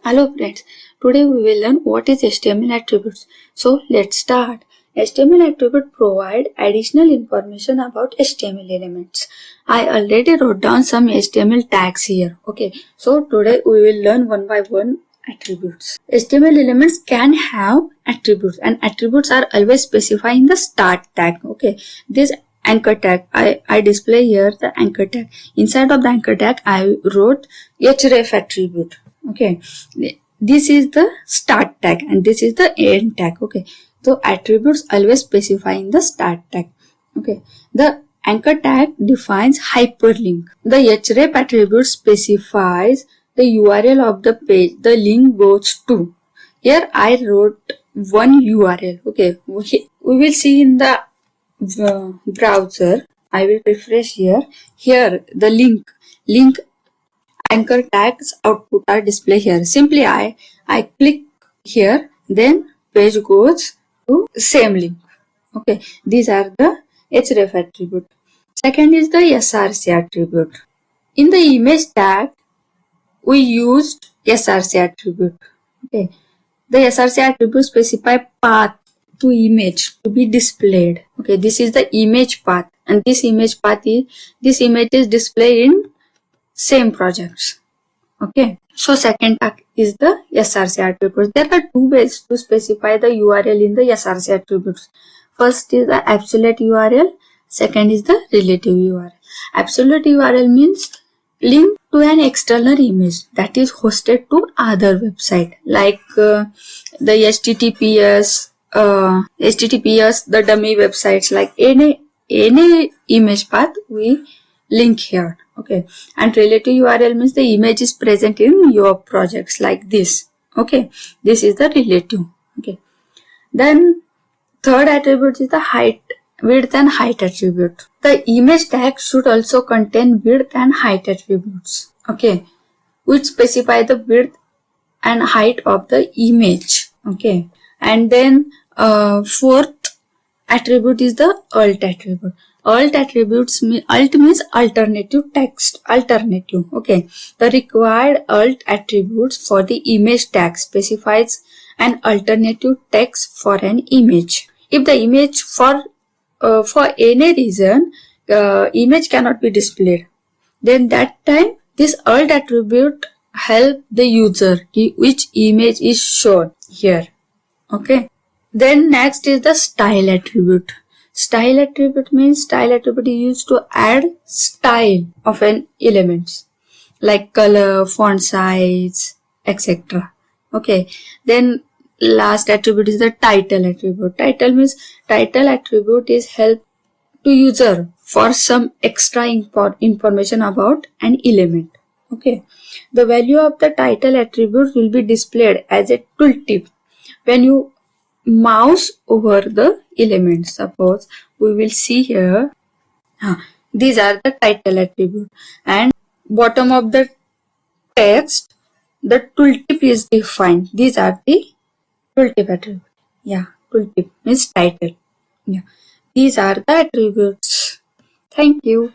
Hello friends, today we will learn what is HTML attributes. So let's start. HTML attribute provide additional information about HTML elements. I already wrote down some HTML tags here. Okay, so today we will learn one by one attributes. HTML elements can have attributes and attributes are always specified in the start tag. Okay, this anchor tag, I display here the anchor tag. Inside of the anchor tag I wrote href attribute. Okay, this is the start tag and this is the end tag. Okay, so attributes always specify in the start tag. Okay, the anchor tag defines hyperlink. The href attribute specifies the URL of the page the link goes to. Here I wrote one URL. Okay, we will see in the browser. I will refresh here. Here the link anchor tags output are displayed here. Simply I click here, then page goes to same link. Okay, these are the href attribute. Second is the src attribute. In the image tag, we used src attribute. Okay, the src attribute specify path to image to be displayed. Okay, this is the image path, and this image is displayed in same projects. Okay, so second tag is the src attributes. There are two ways to specify the URL in the src attributes. First is the absolute URL, second is the relative URL. Absolute URL means link to an external image that is hosted to other website like the HTTPS, the dummy websites, like any image path we link here. Okay, and relative URL means the image is present in your projects like this. Okay, this is the relative. Okay, then third attribute is the width and height attribute. The image tag should also contain width and height attributes. Okay, which specify the width and height of the image. Okay, and then fourth attribute is the alt attribute. Alt means alternative text. Alternative. Okay, the required alt attributes for the image tag specifies an alternative text for an image. If the image for any reason image cannot be displayed, then that time this alt attribute help the user which image is shown here. Okay, then next is the style attribute. Style attribute means style attribute is used to add style of an element like color, font size, etc. Okay, then last attribute is the title attribute. Title attribute is help to user for some extra information about an element. Okay, the value of the title attribute will be displayed as a tooltip when you mouse over the elements. Suppose we will see here, these are the title attribute, and bottom of the text the tooltip is defined. These are the tooltip attribute. Yeah, tooltip means title. Yeah, these are the attributes. Thank you.